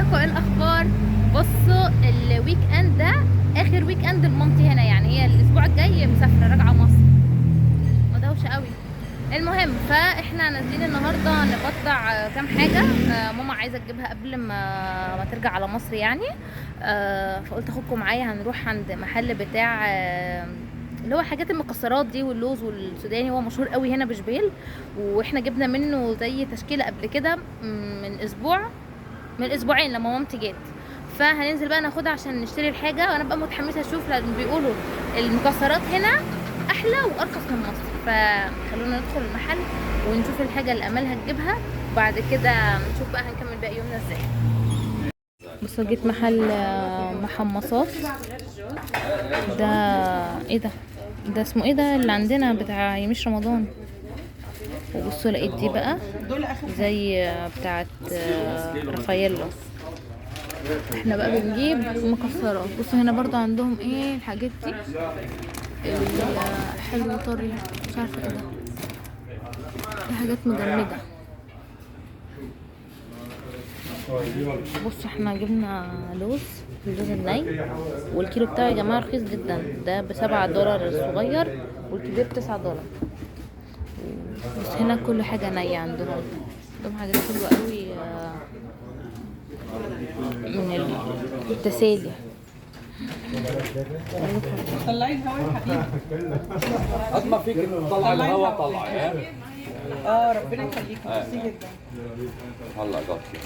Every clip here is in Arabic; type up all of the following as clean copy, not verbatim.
ازيكم؟ ايه الاخبار؟ بصوا الويك اند ده اخر ويك اند لمامتي هنا، يعني هي الاسبوع الجاي مسافره راجعه مصر. ودوشه قوي. المهم فاحنا نازلين النهارده نقطع كام حاجه. ماما عايزه تجيبها قبل ما ترجع على مصر يعني. فقلت اخدكم معايا، هنروح عند محل بتاع اللي هو حاجات المكسرات دي واللوز والسوداني، هو مشهور قوي هنا بشبيل. واحنا جبنا منه زي تشكيله قبل كده من اسبوعين لما مامتي جت. فهننزل بقى ناخدها عشان نشتري الحاجه، وانا بقى متحمسه اشوف، لان بيقولوا المكسرات هنا احلى وارخص من مصر. فخلونا ندخل المحل ونشوف الحاجه اللي امالها تجيبها، وبعد كده نشوف بقى هنكمل باقي يومنا ازاي. بصوا جيت محل محمصات. ده ايه ده؟ ده اسمه ايه ده اللي عندنا بتاع يميش رمضان؟ وبصوا لقيت دي بقى زي بتاعت رافاييلا. احنا بقى بنجيب مكسرات. بصوا هنا برضو عندهم ايه الحاجات دي، الحلو طري، مش عارفه ايه ده، دي حاجات مجمده. بصوا احنا جبنا اللوز الني، والكيلو بتاعه يا جماعه رخيص جدا، ده ب$7 الصغير، والكبير $9. بس هنا كل حاجه نيه عندهم حاجات حلوه قوي من التسالي. طلعي الهواء يا حبيبي. قد ما فيك تطلع الهواء طلعي. ربنا يخليك، ميرسي جدا. هلا قطي.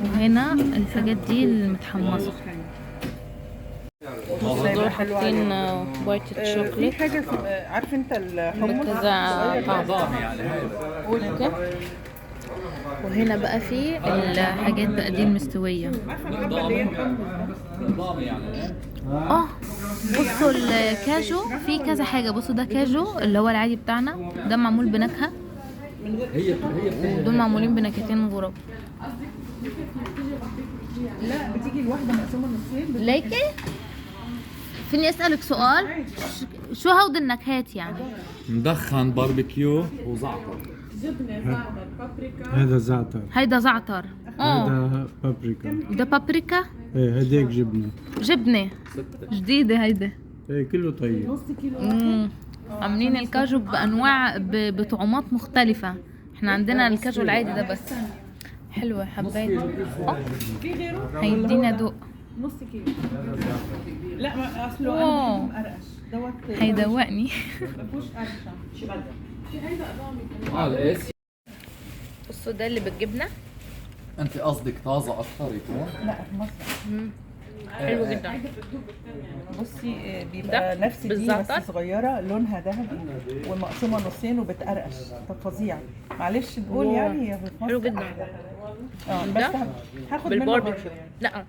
وهنا الحاجات دي المتحمصه. دول حاطين وايت في شوكليت حاجه عارف انت الحمص بكذا طعم. اوكي. وهنا بقى في الحاجات بقى دي المستويه. بصوا الكاجو في كذا حاجه. بصوا ده كاجو اللي هو العادي بتاعنا، ده معمول بنكهه، ودول معمولين بنكهتين غراب. لا بتيجي الواحده مقسومه نصين. ليكي فيني اسالك سؤال؟ شو هود النكهات يعني؟ مدخن باربيكيو وزعتر. هذا زعتر، هيدا زعتر. هذا بابريكا. ده بابريكا. ايه هديك جبنة. جبنه جديده هيدا. ايه كله طيب. نص كيلو. عاملين الكاجو بانواع بطعومات مختلفه. احنا عندنا الكاجو العادي ده بس. حلوه حبيت. في غيره هيدينا دوق. نص كيلو. لا ما اصله واو. انا مقرقش دوت. هيدوقني. ما فيهوش قرشه. الاس. بصوا ده اللي بالجبنه. انت قصدك طازه اكثر يكون؟ لا في مصر حلو جدا. بصي بيبقى ده نفس دي بالزعتر. بس صغيره لونها ذهبي ومقسومه نصين وبتقرقش. طب فظيع. معلش نقول واو. يعني هي في مصر حلو جدا. بس ده هاخد منه بالباربيكيو. برضه يعني. لا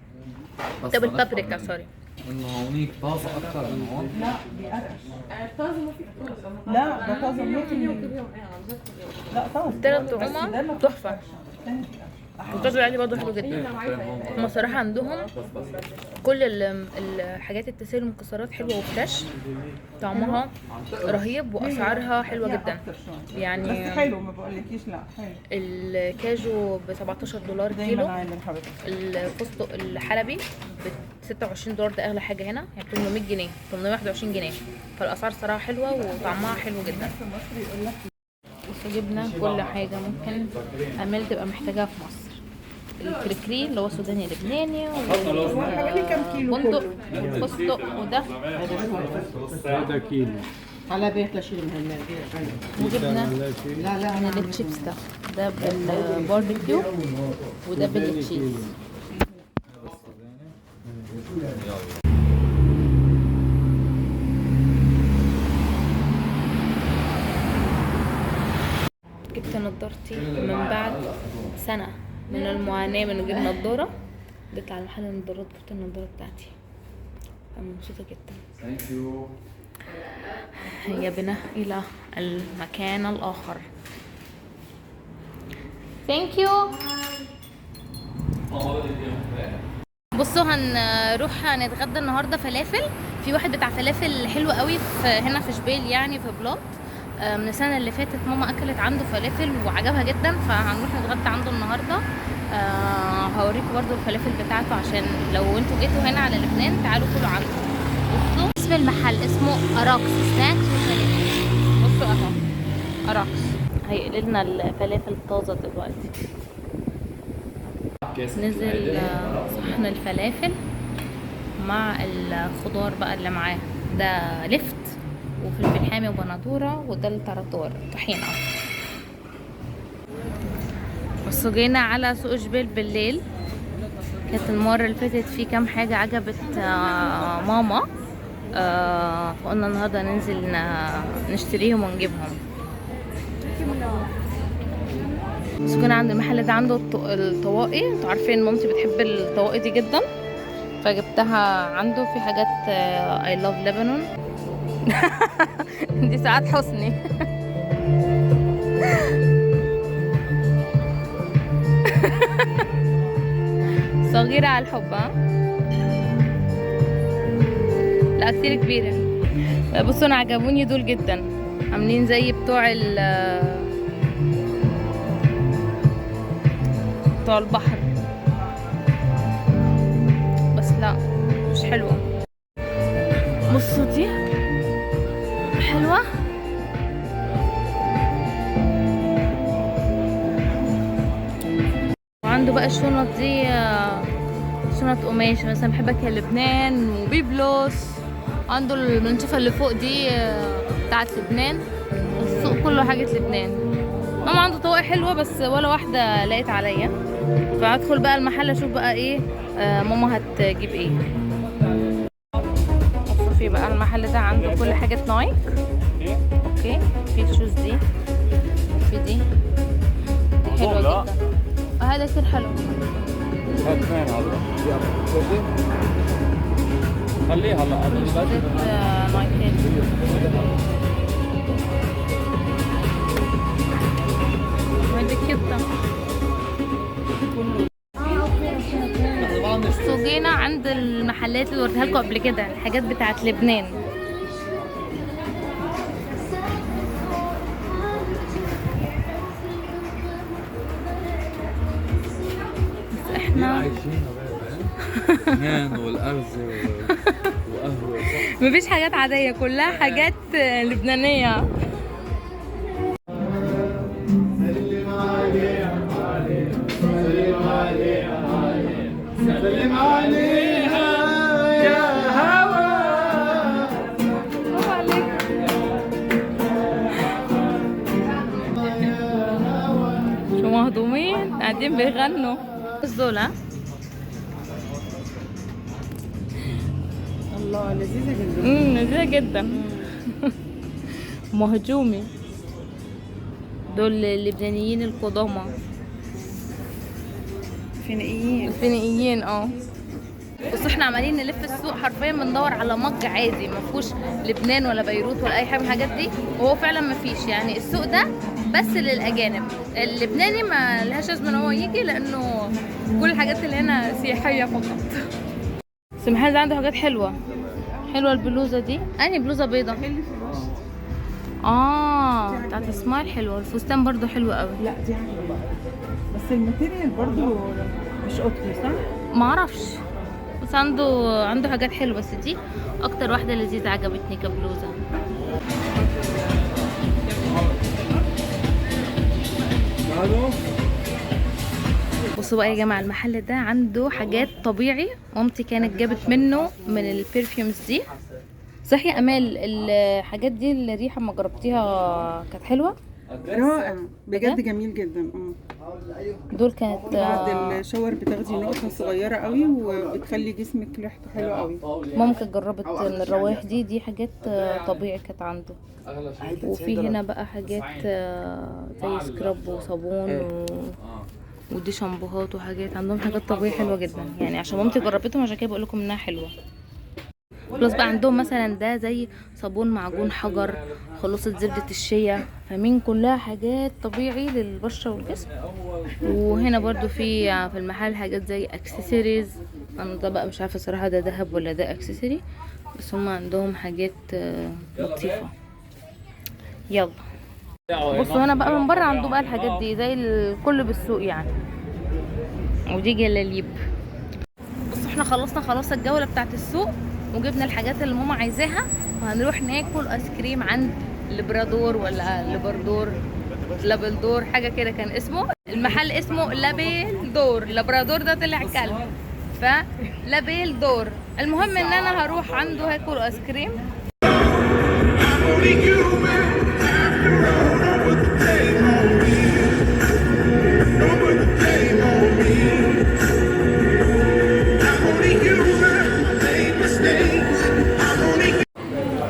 بس ده بالبابريكا سوري. انه هونيك طازه اكثر من هون. لا بيقرقش. لا ده طازه 100%. لا طازه. تلات بس طعومة ده ما فيهوش تحفة. قرشة. تاني الكاجو العادي برضه حلو جدا. هما صراحة عندهم كل الحاجات التسالي والمكسرات حلوة وفريش، طعمها رهيب واسعارها حلوة جدا. أكتر شوية. يعني بس حلو ما بقولكيش لا حلو. الكاجو ب$17 زي ما كيلو. انا عامل حضرتك. الفستق الحلبي ب$26 ده اغلى حاجة هنا، يعني 800 جنيه 821 جنيه. فالاسعار صراحة حلوة وطعمها حلو جدا. في مصر يقول لك بصوا جبنا كل حاجة ممكن امال تبقى محتاجاها في مصر. الكريكري اللي هو سوداني لبناني، حوالي كام كيلو بندق كله؟ والفستق وده. هذا كيلو. على بيت لشيل من المال. وجبنا لا لا من التشيبس ده بالباربيكيو، وده بالتشيز. جبت نضارتي من بعد سنة من المعاناة من غير نضارة. جيت على محل النضارات جبت النضارة بتاعتي. أنا مبسوطة جدا. ثانك يو. هيا بنا إلى المكان الآخر. ثانك يو. بصوا هنروح نتغدى النهارده فلافل في واحد بتاع فلافل حلو قوي هنا في شبيل، يعني في بلاط. من السنه اللي فاتت ماما اكلت عنده فلافل وعجبها جدا، فهنروح نتغدى عنده النهارده. اوريكم برضو الفلافل بتاعته، عشان لو انتوا جيتوا هنا على لبنان تعالوا كلوا عنده. بصوا اسم المحل اسمه اراكس سناكس وفلافل. بصوا اهو اراكس هيقلي لنا الفلافل الطازه دلوقتي. نزل صحن الفلافل مع الخضار بقى اللي معاه، ده لفت وفلفل حامي وبندوره، وده التراتور طحينه. بس جينا على سوق جبال بالليل، كانت المره اللي فاتت في كام حاجه عجبت ماما، فقلنا النهارده ننزل نشتريهم ونجيبهم. بس كنا عند المحل ده عنده الطواقي، انتوا عارفين مامتي بتحب الطواقي دي جدا، فجبتها عنده. في حاجات I love Lebanon دي سعاد حسني صغيرة على الحب. لا كتير كبيرة. بصوا انا عجبوني دول جدا، عاملين زي بتوع البحر، بس لا مش حلوة. بصوا دي حلوة، وعنده بقى الشنط دي شنط قماش، مثلا بحب اكل لبنان وبيبلوس. عنده المنشفة اللي فوق دي بتاعت لبنان، السوق كله حاجة لبنان. ماما عنده طواقي حلوة بس ولا واحدة لقيت عليا، فهدخل بقى المحل اشوف بقى ايه ماما هتجيب ايه. بصوا في بقى المحل ده عنده كل حاجة نايك. اوكي في الشوز دي، في دي حلوة جدا. هذا كتير حلو. هات اثنين هذا خليه هلا نايكات. وهذا كده جينا عند المحلات اللي وريتها لكم قبل كده، الحاجات بتاعت لبنان. بس احنا نان والارز وقهوه مفيش حاجات عادية، كلها حاجات لبنانية. سلم عليها يا هوا. شو مهضومين قاعدين بيغنوا دول. الله لذيذة جدا. لذيذة جدا. مهجومي دول اللبنانيين القدامى، الفينيقيين. بس احنا عمالين نلف السوق حرفيا بندور على مج عادي ما فيهوش لبنان ولا بيروت ولا اي حاجه من الحاجات دي، وهو فعلا ما فيش. يعني السوق ده بس للاجانب، اللبناني ما لهاش لازمه ان هو يجي، لانه كل الحاجات اللي هنا سياحيه فقط. بس المحل ده عنده حاجات حلوه. البلوزه دي انهي بلوزه بيضه بتاعت سمايل حلوه. الفستان برضو حلو قوي. لا دي حلوة بس الماتيريال برضو مش قطري صح؟ ما اعرفش، بس عنده حاجات حلوه. بس دي اكتر واحده لذيذه عجبتني كبلوزه. بصوا بقى يا جماعه، المحل ده عنده حاجات طبيعي. مامتي كانت جابت منه من البرفيومز دي. صح يا امال الحاجات دي الريحه ما جربتيها كانت حلوه؟ رائع بجد، جميل جدا. دول كانت بعد الشاور بتاخدي نقطه صغيره قوي وبتخلي جسمك ريحته حلوه قوي. ممكن جربت من الروايح دي حاجات طبيعي كانت عنده. وفي هنا بقى حاجات زي سكراب وصابون ودي شامبوهات وحاجات. عندهم حاجات طبيعي حلوه جدا، يعني عشان مامتي جربتهم عشان كده بقول لكم انها حلوه. بلس بقى عندهم مثلا ده زي صابون معجون حجر، خلاصة زبدة الشيا، فاهمين؟ كلها حاجات طبيعي للبشرة والجسم. وهنا برضو في المحل حاجات زي اكسسوارز. انا ده بقى مش عارفة صراحة ده ذهب ولا ده اكسسوري، بس هم عندهم حاجات لطيفة. يلا بصوا هنا بقى من بره عنده بقى الحاجات دي زي الكل بالسوق يعني. ودي جلاليب. بصوا احنا خلصنا خلاص الجولة بتاعت السوق وجبنا الحاجات اللي ماما عايزاها، وهنروح ناكل ايس كريم عند لبرادور ولا لابلدور حاجة كده كان اسمه المحل، اسمه لابلدور. لابرادور ده طلع كلب، فلابلدور. المهم ان انا هروح عنده هاكل ايس كريم.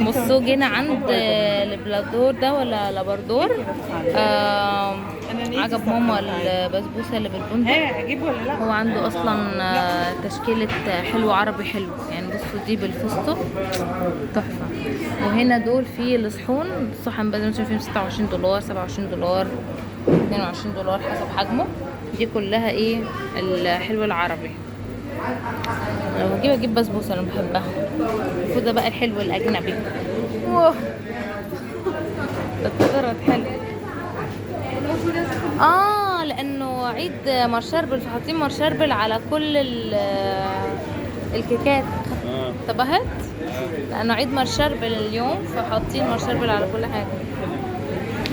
بصوا جينا عند البلادور ده ولا لابردور. عجب ماما البسبوسه اللي بالبندق. اجيب ولا لا؟ هو عنده اصلا تشكيله حلو عربي حلو يعني. بصوا دي بالفستق تحفه. وهنا دول في الصحون، الصحن بدل شايفين $26 $27 $22 حسب حجمه. دي كلها ايه الحلو العربي. لو اجيب بسبوسه انا بحبها. وده بقى الحلو الاجنبي. واو الطرت حلو. لانه عيد مارشربل فحاطين مارشربل على كل الكيكات. انتبهت؟ لانه عيد مارشربل اليوم فحاطين مارشربل على كل حاجه.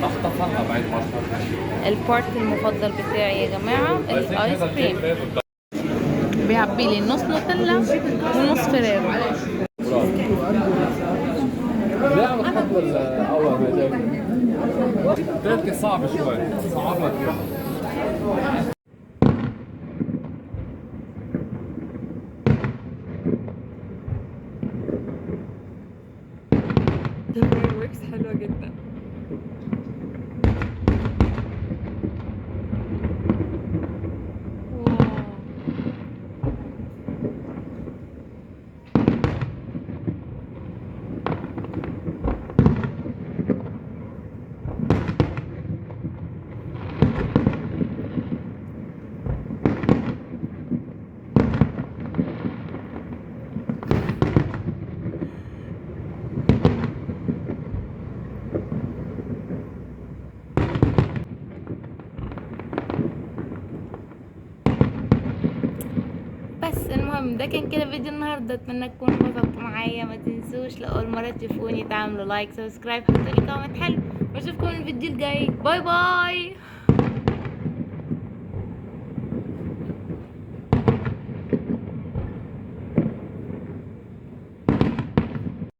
اخطفنا بعد مارشربل. البارت المفضل بتاعي يا جماعه الايس كريم. بيعبي لي نص نوتيلا ونص فريرو. لا انا بفضل اول تركي صعب شوي، صعب لك الفايروركس حلوة جدا. بس المهم ده كان كده فيديو النهارده. اتمنى تكونوا انبسطتوا معايا. ما تنسوش لو اول مره تشوفوني تعملوا لايك سبسكرايب حطوا لي كومنت حلو، واشوفكم الفيديو الجاي. باي باي.